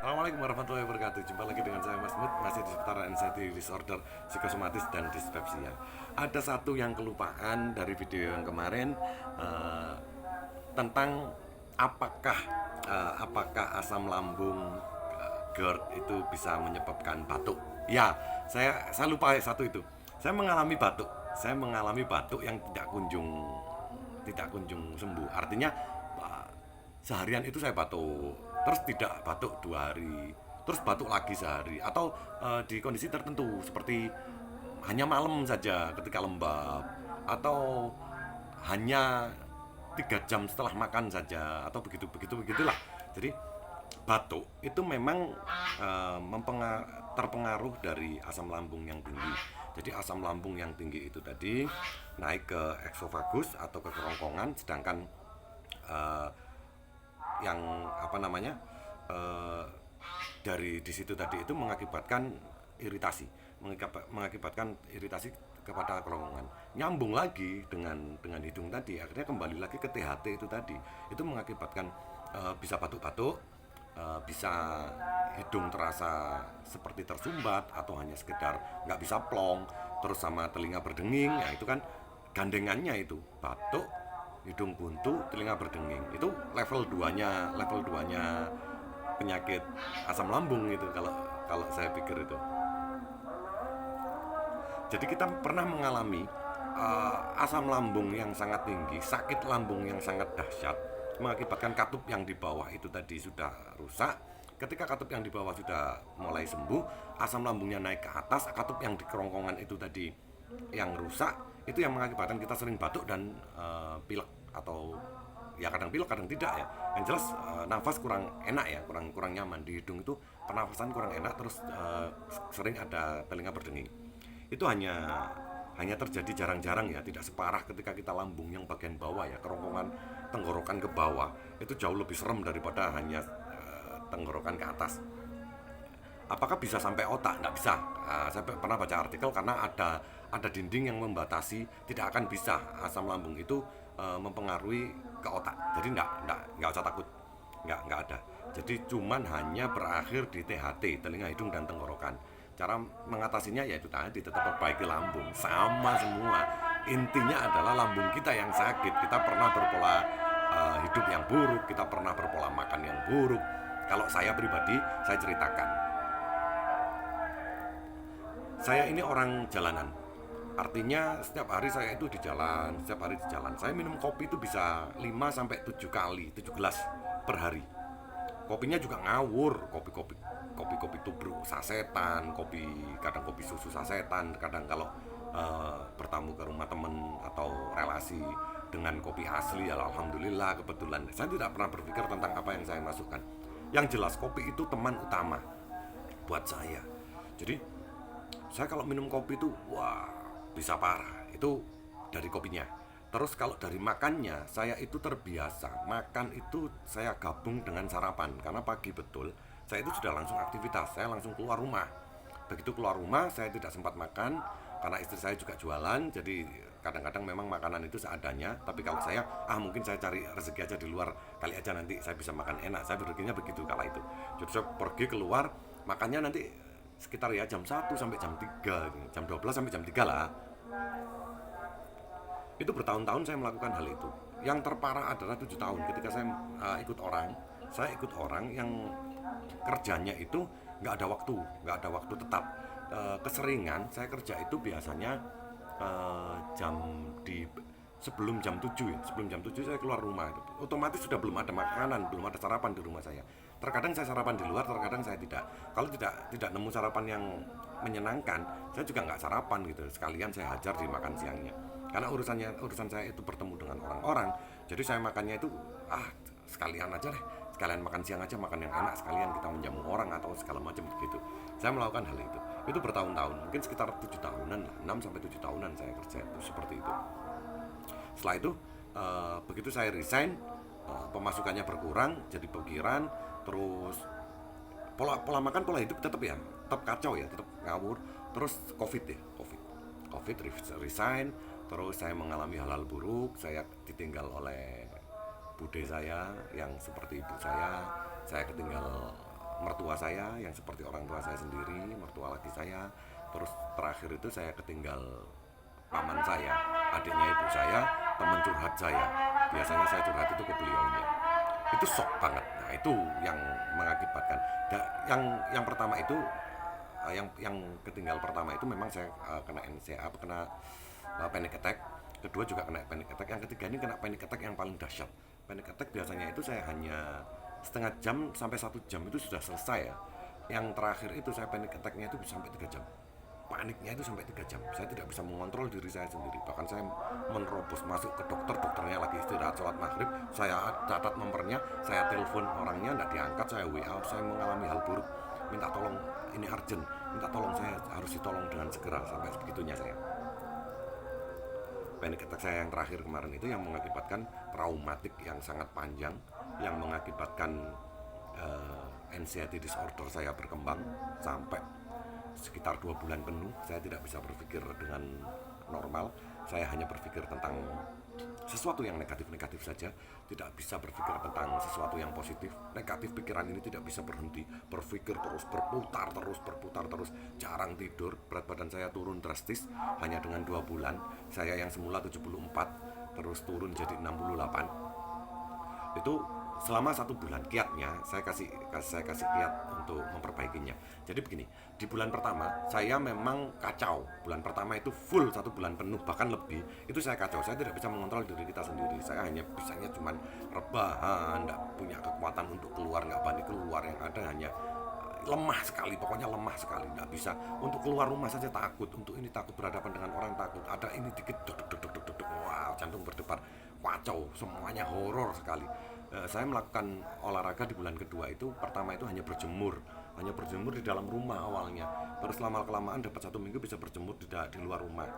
Assalamualaikum warahmatullahi wabarakatuh. Jumpa lagi dengan saya Mas Mut, masih di seputaran anxiety disorder, psikosomatis dan dispepsia. Ada satu yang kelupaan dari video yang kemarin, eh, tentang apakah asam lambung GERD itu bisa menyebabkan batuk. Ya, saya lupa satu itu. Saya mengalami batuk. Saya mengalami batuk yang tidak kunjung sembuh. Artinya seharian itu saya batuk, terus tidak batuk 2 hari, terus batuk lagi sehari, atau di kondisi tertentu seperti hanya malam saja ketika lembab, atau hanya 3 jam setelah makan saja, atau begitu begitu begitulah. Jadi batuk itu memang terpengaruh dari asam lambung yang tinggi. Jadi asam lambung yang tinggi itu tadi naik ke eksofagus atau ke kerongkongan, sedangkan eh, yang apa namanya eh, dari di situ tadi itu mengakibatkan iritasi, mengakibatkan iritasi kepada kerongkongan, nyambung lagi dengan hidung tadi, akhirnya kembali lagi ke THT itu tadi, itu mengakibatkan bisa batuk-batuk, bisa hidung terasa seperti tersumbat atau hanya sekedar nggak bisa plong, terus sama telinga berdenging, ya itu kan gandengannya itu batuk, hidung buntu, telinga berdenging. Itu level 2-nya penyakit asam lambung itu, kalau kalau saya pikir itu. Jadi kita pernah mengalami asam lambung yang sangat tinggi, sakit lambung yang sangat dahsyat, mengakibatkan katup yang di bawah itu tadi sudah rusak. Ketika katup yang di bawah sudah mulai sembuh, asam lambungnya naik ke atas, katup yang di kerongkongan itu tadi yang rusak, itu yang mengakibatkan kita sering batuk dan pilek, atau ya kadang pilek kadang tidak ya. Yang jelas nafas kurang enak ya, kurang kurang nyaman di hidung itu, pernafasan kurang enak, terus sering ada telinga berdenging. Itu hanya terjadi jarang-jarang ya, tidak separah ketika kita lambung yang bagian bawah ya, kerongkongan tenggorokan ke bawah. Itu jauh lebih serem daripada hanya tenggorokan ke atas. Apakah bisa sampai otak? Nggak bisa. Saya pernah baca artikel, karena ada dinding yang membatasi, tidak akan bisa asam lambung itu mempengaruhi ke otak. Jadi nggak usah takut, nggak ada. Jadi cuman hanya berakhir di THT, telinga hidung dan tenggorokan. Cara mengatasinya yaitu tadi, tetap perbaiki lambung, sama semua. Intinya adalah lambung kita yang sakit. Kita pernah berpola hidup yang buruk, kita pernah berpola makan yang buruk. Kalau saya pribadi, saya ceritakan, saya ini orang jalanan. Artinya setiap hari saya itu di jalan, setiap hari di jalan. Saya minum kopi itu bisa 5 sampai 7 kali, 7 gelas per hari. Kopinya juga ngawur, kopi tubruk sasetan, kadang kopi susu sasetan, kadang kalau bertamu ke rumah temen atau relasi dengan kopi asli, ya alhamdulillah kebetulan. Saya tidak pernah berpikir tentang apa yang saya masukkan. Yang jelas kopi itu teman utama buat saya. Jadi saya kalau minum kopi itu wah, bisa parah. Itu dari kopinya. Terus kalau dari makannya, saya itu terbiasa makan itu saya gabung dengan sarapan, karena pagi betul saya itu sudah langsung aktivitas, saya langsung keluar rumah. Begitu keluar rumah saya tidak sempat makan, karena istri saya juga jualan, jadi kadang-kadang memang makanan itu seadanya. Tapi kalau saya mungkin saya cari rezeki aja di luar, kali aja nanti saya bisa makan enak, saya berpikirnya begitu kala itu. Jadi saya pergi keluar, makannya nanti sekitar ya jam 1 sampai jam 3, jam 12 sampai jam 3 lah. Itu bertahun-tahun saya melakukan hal itu. Yang terparah adalah 7 tahun ketika saya ikut orang yang kerjanya itu nggak ada waktu tetap. Keseringan saya kerja itu biasanya jam di sebelum jam 7 ya, sebelum jam 7 saya keluar rumah itu. Otomatis sudah belum ada makanan, belum ada sarapan di rumah saya. Terkadang saya sarapan di luar, terkadang saya tidak. Kalau tidak nemu sarapan yang menyenangkan, saya juga nggak sarapan gitu. Sekalian saya hajar di makan siangnya. Karena urusan saya itu bertemu dengan orang-orang, jadi saya makannya itu sekalian aja deh, sekalian makan siang aja, makan yang enak, sekalian kita menjamu orang atau segala macam begitu. Saya melakukan hal itu bertahun-tahun, mungkin sekitar 7 tahunan lah, 6 sampai 7 tahunan saya kerja itu seperti itu. Setelah itu begitu saya resign, pemasukannya berkurang, jadi pikiran, terus pola makan, pola hidup tetap ya, tetap kacau ya, tetap ngawur. Terus covid resign, terus saya mengalami hal-hal buruk, saya ditinggal oleh bude saya yang seperti ibu saya ketinggal mertua saya yang seperti orang tua saya sendiri, mertua laki saya. Terus terakhir itu saya ketinggal paman saya, adiknya ibu saya, teman curhat saya. Biasanya saya curhat itu ke beliaunya. Itu shock banget. Nah, itu yang mengakibatkan. Yang pertama itu yang ketinggal pertama itu memang saya kena NCA, kena panic attack. Kedua juga kena panic attack. Yang ketiga ini kena panic attack yang paling dahsyat. Panic attack biasanya itu saya hanya setengah jam sampai 1 jam itu sudah selesai ya. Yang terakhir itu saya panic attacknya itu bisa sampai 3 jam. Paniknya itu sampai 3 jam. Saya tidak bisa mengontrol diri saya sendiri. Bahkan saya menerobos masuk ke dokter, dokternya lagi istirahat sholat maghrib. Saya catat nomornya, saya telepon orangnya, tidak diangkat, saya WA, saya mengalami hal buruk. Minta tolong, ini urgent, minta tolong, saya harus ditolong dengan segera, sampai sebegitunya saya. Panic attack saya yang terakhir kemarin itu yang mengakibatkan traumatik yang sangat panjang, yang mengakibatkan anxiety disorder saya berkembang sampai sekitar 2 bulan penuh. Saya tidak bisa berpikir dengan normal. Saya hanya berpikir tentang sesuatu yang negatif-negatif saja, tidak bisa berpikir tentang sesuatu yang positif. Negatif pikiran ini tidak bisa berhenti, berpikir terus, berputar terus, jarang tidur. Berat badan saya turun drastis hanya dengan 2 bulan. Saya yang semula 74 terus turun jadi 68. Itu selama 1 bulan. Kiatnya saya kasih kiat untuk memperbaikinya. Jadi begini, di bulan pertama saya memang kacau. Bulan pertama itu full 1 bulan penuh, bahkan lebih. Itu saya kacau, saya tidak bisa mengontrol diri kita sendiri. Saya hanya bisanya cuman rebahan, tidak punya kekuatan untuk keluar, nggak berani keluar. Yang ada hanya lemah sekali, pokoknya lemah sekali, nggak bisa. Untuk keluar rumah saja takut, untuk ini takut, berhadapan dengan orang takut, ada ini dikit deg, wow, jantung berdebar, kacau, semuanya horor sekali. Saya melakukan olahraga di bulan kedua itu, pertama itu hanya berjemur di dalam rumah awalnya. Terus lama-kelamaan dapat 1 minggu bisa berjemur di luar rumah.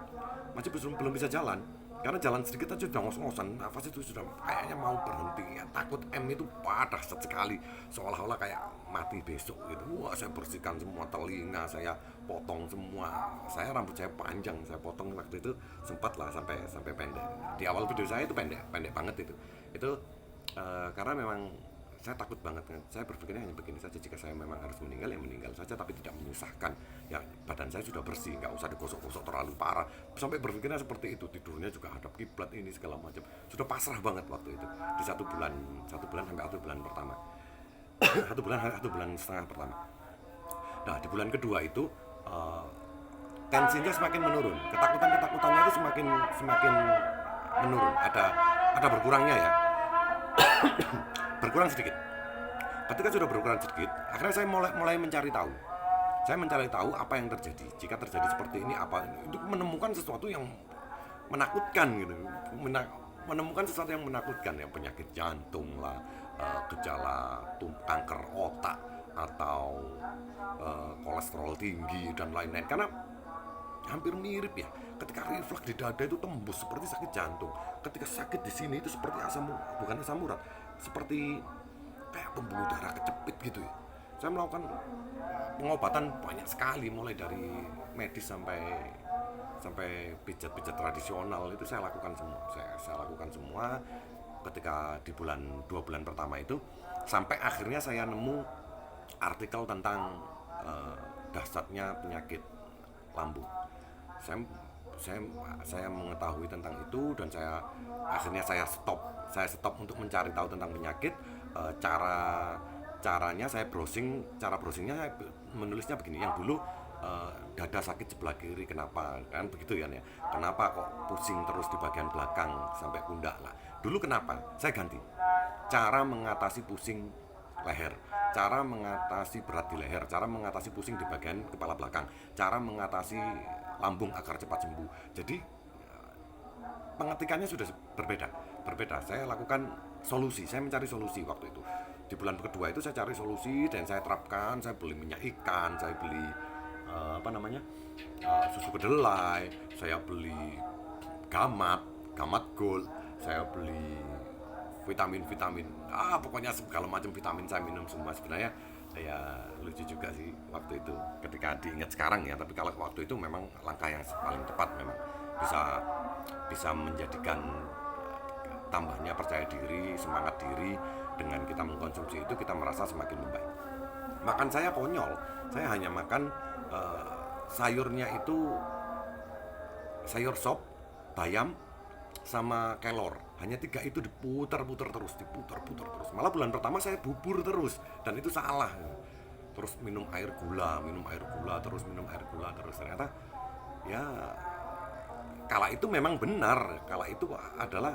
Masih belum bisa jalan, karena jalan sedikit aja udah ngos-ngosan, nafas itu sudah kayaknya mau berhenti ya. Takut M itu padah sekali, seolah-olah kayak mati besok gitu. Wah, saya bersihkan semua telinga, saya potong semua. Saya rambut saya panjang, saya potong waktu itu, sempat lah sampai pendek. Di awal video saya itu pendek banget itu. Karena memang saya takut banget kan. Saya berpikirnya hanya begini saja, jika saya memang harus meninggal ya meninggal saja, tapi tidak menyusahkan. Ya badan saya sudah bersih, nggak usah digosok-gosok terlalu parah. Sampai berpikirnya seperti itu, tidurnya juga hadap kiblat ini segala macam. Sudah pasrah banget waktu itu. Di 1 bulan sampai 1 bulan pertama. 1 bulan setengah pertama. Nah, di bulan kedua itu tensinya semakin menurun. Ketakutannya itu semakin menurun. Ada berkurangnya ya. Berkurang sedikit. Ketika sudah berkurang sedikit, akhirnya saya mulai mencari tahu. Saya mencari tahu apa yang terjadi. Jika terjadi seperti ini apa? Untuk menemukan sesuatu yang menakutkan gitu. Menemukan sesuatu yang menakutkan, ya penyakit jantung lah, gejala kanker otak atau kolesterol tinggi dan lain-lain. Karena hampir mirip ya. Ketika refleks di dada itu tembus seperti sakit jantung. Ketika sakit di sini itu seperti bukan asam urat, seperti kayak pembuluh darah kecepit gitu ya. Saya melakukan pengobatan banyak sekali, mulai dari medis sampai pijat-pijat tradisional itu saya lakukan semua. Saya lakukan semua ketika di 2 bulan pertama itu, sampai akhirnya saya nemu artikel tentang dahsyatnya penyakit lambung. Saya mengetahui tentang itu dan akhirnya saya stop untuk mencari tahu tentang penyakit. Caranya saya browsingnya saya menulisnya begini. Yang dulu dada sakit sebelah kiri, kenapa kan begitu ya? Kenapa kok pusing terus di bagian belakang sampai pundak lah? Dulu kenapa? Saya ganti. Cara mengatasi pusing leher, cara mengatasi berat di leher, cara mengatasi pusing di bagian kepala belakang, cara mengatasi lambung agar cepat sembuh. Jadi pengetikannya sudah berbeda. Saya lakukan solusi, saya mencari solusi waktu itu. Di bulan kedua itu saya cari solusi dan saya terapkan. Saya beli minyak ikan, saya beli susu kedelai, saya beli gamat gold, saya beli vitamin, pokoknya segala macam vitamin saya minum semua. Sebenarnya ya lucu juga sih waktu itu ketika diingat sekarang ya, tapi kalau waktu itu memang langkah yang paling tepat, memang bisa menjadikan tambahnya percaya diri, semangat diri. Dengan kita mengkonsumsi itu kita merasa semakin membaik. Makan saya konyol, saya hanya makan sayurnya itu sayur sop, bayam, sama kelor. Hanya 3 itu diputar-putar terus, diputar-putar terus. Malah bulan pertama saya bubur terus, dan itu salah. Terus minum air gula, terus minum air gula terus. Ternyata ya kala itu memang benar, kala itu adalah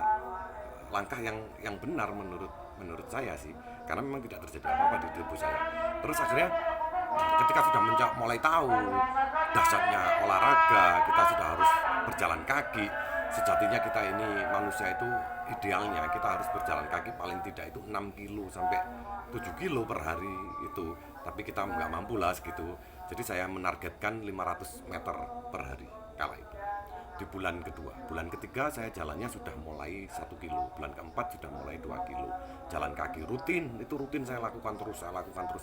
langkah yang benar menurut saya sih, karena memang tidak terjadi apa-apa di tubuh saya. Terus akhirnya ketika sudah mulai tahu dahsyatnya olahraga, kita sudah harus berjalan kaki. Sejatinya kita ini manusia itu idealnya kita harus berjalan kaki paling tidak itu 6 kilo sampai 7 kilo per hari itu, tapi kita nggak mampu lah segitu. Jadi saya menargetkan 500 meter per hari kala itu di bulan kedua. Bulan ketiga saya jalannya sudah mulai 1 kilo, bulan keempat sudah mulai 2 kilo. Jalan kaki rutin, itu rutin saya lakukan terus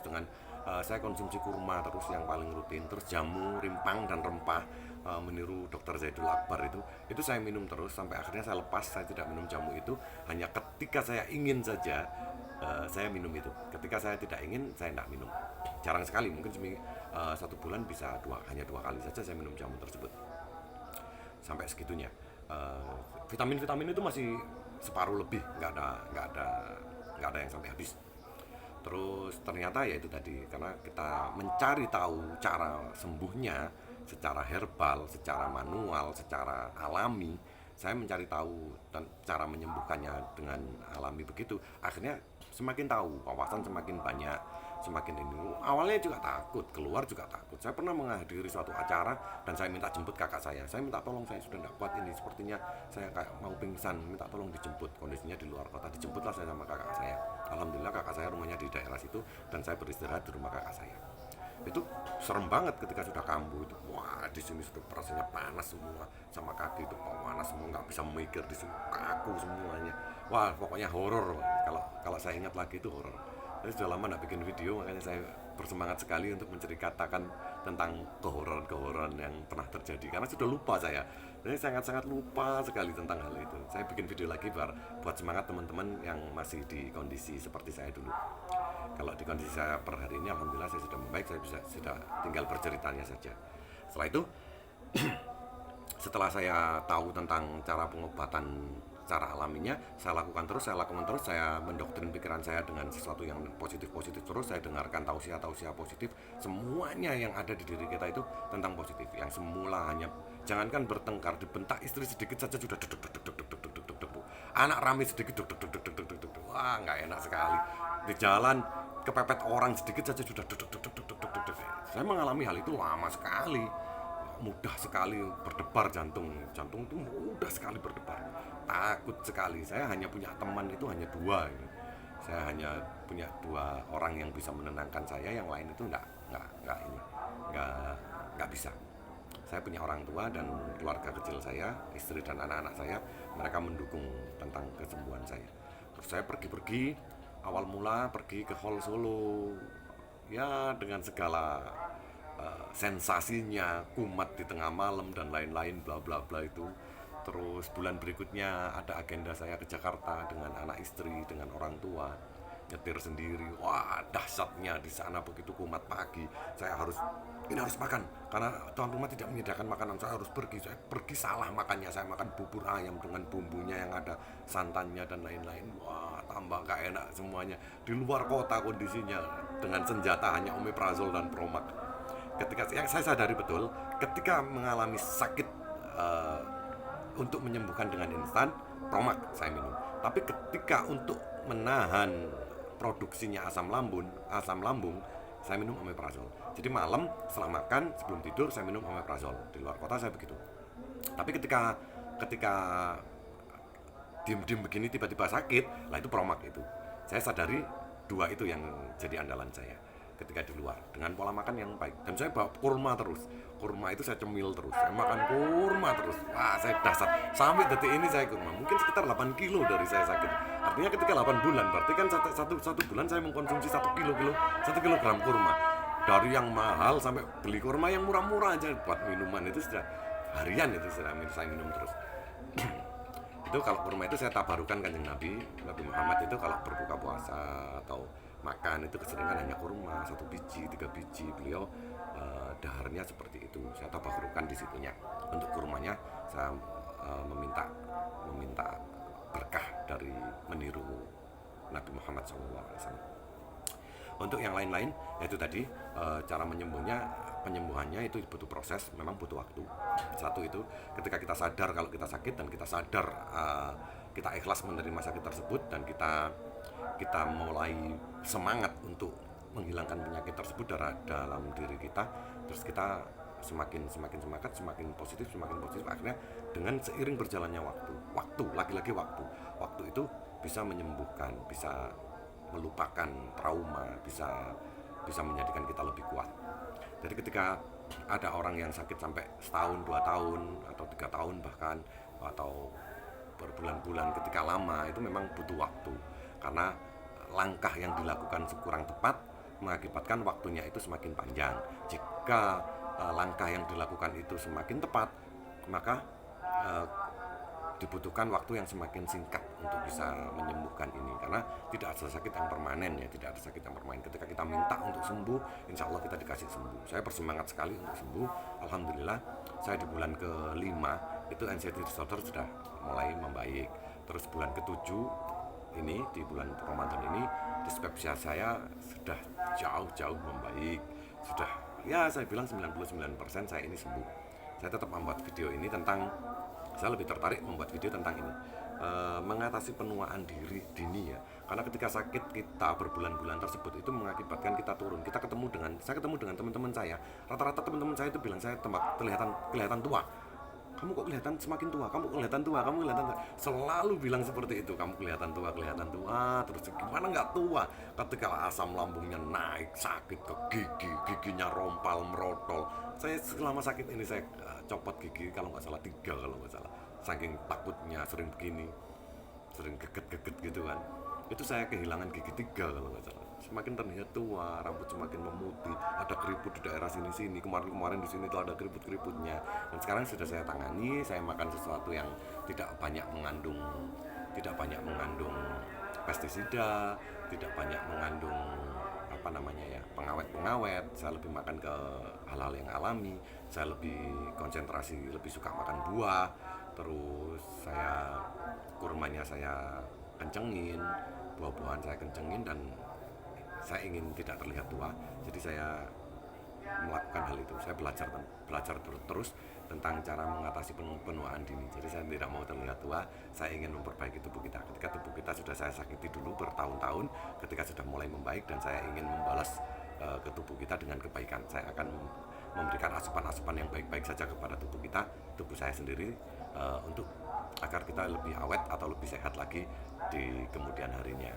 dengan saya konsumsi kurma terus yang paling rutin, terus jamu, rimpang dan rempah, meniru Dr. Zaidul Akbar itu saya minum terus sampai akhirnya saya lepas, saya tidak minum jamu itu, hanya ketika saya ingin saja saya minum itu. Ketika saya tidak ingin, saya tidak minum. Jarang sekali, mungkin 1 bulan bisa hanya 2 kali saja saya minum jamu tersebut. Sampai segitunya. Vitamin itu masih separuh lebih, nggak ada yang sampai habis. Terus ternyata ya itu tadi, karena kita mencari tahu cara sembuhnya secara herbal, secara manual, secara alami. Saya mencari tahu dan cara menyembuhkannya dengan alami begitu. Akhirnya semakin tahu, wawasan semakin banyak, semakin ini. Awalnya juga takut, keluar juga takut. Saya pernah menghadiri suatu acara dan saya minta jemput kakak saya. Saya minta tolong, saya sudah tidak kuat ini, sepertinya saya kayak mau pingsan, minta tolong dijemput. Kondisinya di luar kota, dijemputlah saya sama kakak saya. Alhamdulillah kakak saya rumahnya di daerah situ dan saya beristirahat di rumah kakak saya. Itu serem banget ketika sudah kambuh itu. Wah, di sini sudah rasanya panas semua, sama kaki itu panas semua, nggak bisa memikir, di sini kaku semuanya. Wah, pokoknya horor. Kalau saya ingat lagi itu horor. Saya sudah lama nggak bikin video, makanya saya bersemangat sekali untuk menceritakan tentang kehororan yang pernah terjadi, karena sudah lupa saya sangat-sangat lupa sekali tentang hal itu. Saya bikin video lagi buat semangat teman-teman yang masih di kondisi seperti saya dulu. Kalau di kondisi saya per hari ini, alhamdulillah saya sudah membaik, saya sudah tinggal berceritanya saja. Setelah itu setelah saya tahu tentang cara pengobatan, cara alaminya, saya lakukan terus, saya mendoktrin pikiran saya dengan sesuatu yang positif terus. Saya dengarkan tausiah positif, semuanya yang ada di diri kita itu tentang positif. Yang semula hanya, jangankan bertengkar, dibentak istri sedikit saja sudah anak rame sedikit wah nggak enak sekali. Di jalan kepepet orang sedikit saja sudah Saya mengalami hal itu lama sekali, mudah sekali berdebar jantung itu mudah sekali berdebar, takut sekali. Saya hanya punya teman itu hanya 2. Saya hanya punya 2 orang yang bisa menenangkan saya, yang lain itu nggak bisa. Saya punya orang tua dan keluarga kecil saya, istri dan anak-anak saya, mereka mendukung tentang kesembuhan saya. Terus saya pergi awal mula pergi ke Hall Solo, ya dengan segala sensasinya, kumat di tengah malam dan lain-lain bla bla bla itu. Terus bulan berikutnya ada agenda saya ke Jakarta dengan anak istri, dengan orang tua, nyetir sendiri. Wah, dahsyatnya di sana begitu kumat pagi. Saya harus makan karena tuan rumah tidak menyediakan makanan. Saya pergi salah makannya. Saya makan bubur ayam dengan bumbunya yang ada santannya dan lain-lain. Wah, tambah gak enak semuanya. Di luar kota kondisinya, dengan senjata hanya omeprazol dan Promax. Ketika yang saya sadari betul, ketika mengalami sakit untuk menyembuhkan dengan instan, Promax saya minum. Tapi ketika untuk menahan produksinya asam lambung, saya minum omeprazol. Jadi malam setelah makan, sebelum tidur saya minum omeprazol. Di luar kota saya begitu. Tapi ketika diem begini tiba-tiba sakit, lah itu Promax itu. Saya sadari 2 itu yang jadi andalan saya ketika di luar, dengan pola makan yang baik. Dan saya bawa kurma terus. Kurma itu saya cemil terus. Saya makan kurma terus. Wah, saya dahsyat. Sampai detik ini saya kurma. Mungkin sekitar 8 kilo dari saya sakit. Artinya ketika 8 bulan, berarti kan satu bulan saya mengkonsumsi 1 kilogram kurma. Dari yang mahal sampai beli kurma yang murah-murah aja buat minuman itu sudah harian, itu saya minum terus. Itu kalau kurma itu saya tabarukan Kanjeng Nabi Muhammad itu kalau berbuka puasa atau makan itu keseringan hanya kurma 1 biji 3 biji. Beliau daharnya seperti itu, saya tabarukan di situnya. Untuk kurmanya saya meminta berkah dari meniru Nabi Muhammad SAW. Untuk yang lain-lain yaitu tadi cara penyembuhannya itu butuh proses, memang butuh waktu. Satu itu ketika kita sadar kalau kita sakit, dan kita sadar kita ikhlas menerima sakit tersebut, dan kita mulai semangat untuk menghilangkan penyakit tersebut dalam diri kita, terus kita semakin semangat, semakin positif, akhirnya dengan seiring berjalannya lagi-lagi waktu itu bisa menyembuhkan, bisa melupakan trauma, bisa menjadikan kita lebih kuat. Jadi ketika ada orang yang sakit sampai setahun, 2 tahun, atau 3 tahun bahkan, atau berbulan-bulan, ketika lama itu memang butuh waktu, karena langkah yang dilakukan kurang tepat mengakibatkan waktunya itu semakin panjang. Jika langkah yang dilakukan itu semakin tepat, maka dibutuhkan waktu yang semakin singkat untuk bisa menyembuhkan ini, karena tidak ada sakit yang permanen ya, tidak ada sakit yang permanen. Ketika kita minta untuk sembuh, insya Allah kita dikasih sembuh. Saya bersemangat sekali untuk sembuh. Alhamdulillah, saya di bulan ke-5 itu anxiety disorder sudah mulai membaik. Terus bulan ke-7 ini, di bulan Ramadan ini, dispepsia saya sudah jauh membaik. Sudah, ya saya bilang 99% saya ini sembuh. Saya tetap membuat video ini saya lebih tertarik membuat video tentang ini, mengatasi penuaan diri dini ya. Karena ketika sakit kita berbulan-bulan tersebut itu mengakibatkan kita turun. Saya ketemu dengan teman-teman saya. Rata-rata teman-teman saya itu bilang saya kelihatan tua. Kamu kok kelihatan semakin tua? Kamu kelihatan tua. Selalu bilang seperti itu. Kamu kelihatan tua. Terus gimana nggak tua? Ketika asam lambungnya naik, sakit ke giginya rompal, merotol. Saya selama sakit ini saya copot gigi kalau nggak salah 3, saking takutnya, sering begini, sering geget gitu kan. Itu saya kehilangan gigi 3 kalau nggak salah. Semakin terlihat tua, rambut semakin memutih, ada keriput di daerah sini, kemarin di sini tuh ada keriputnya. Dan sekarang sudah saya tangani. Saya makan sesuatu yang tidak banyak mengandung pestisida, tidak banyak mengandung pengawet. Saya lebih makan ke hal-hal yang alami. Saya lebih konsentrasi, lebih suka makan buah. Terus kurmanya saya kencengin, buah-buahan saya kencengin, dan saya ingin tidak terlihat tua. Jadi saya melakukan hal itu. Saya belajar terus tentang cara mengatasi penuaan dini. Jadi saya tidak mau terlihat tua. Saya ingin memperbaiki tubuh kita. Ketika tubuh kita sudah saya sakiti dulu bertahun-tahun, ketika sudah mulai membaik dan saya ingin membalas ke tubuh kita dengan kebaikan, saya akan memberikan asupan-asupan yang baik-baik saja kepada tubuh saya sendiri, untuk agar kita lebih awet atau lebih sehat lagi di kemudian harinya.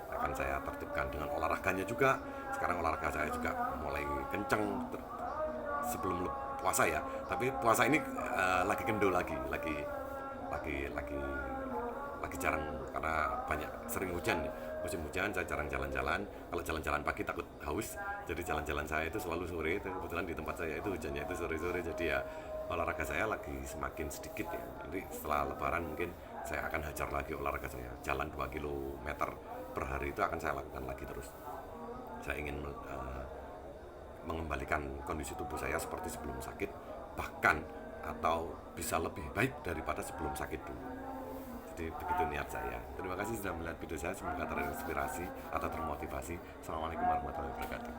Akan saya tertibkan dengan olahraganya juga. Sekarang olahraga saya juga mulai kenceng sebelum puasa ya. Tapi puasa ini lagi kendor lagi jarang, karena sering hujan. Musim hujan saya jarang jalan-jalan. Kalau jalan-jalan pagi takut haus, jadi jalan-jalan saya itu selalu sore. Kebetulan di tempat saya itu hujannya itu sore-sore, jadi ya olahraga saya lagi semakin sedikit ya. Nanti setelah lebaran mungkin saya akan hajar lagi olahraga saya. Jalan 2 kilometer per hari itu akan saya lakukan lagi terus. Saya ingin mengembalikan kondisi tubuh saya seperti sebelum sakit, bahkan atau bisa lebih baik daripada sebelum sakit dulu. Jadi begitu niat saya. Terima kasih sudah melihat video saya, semoga terinspirasi atau termotivasi. Assalamualaikum warahmatullahi wabarakatuh.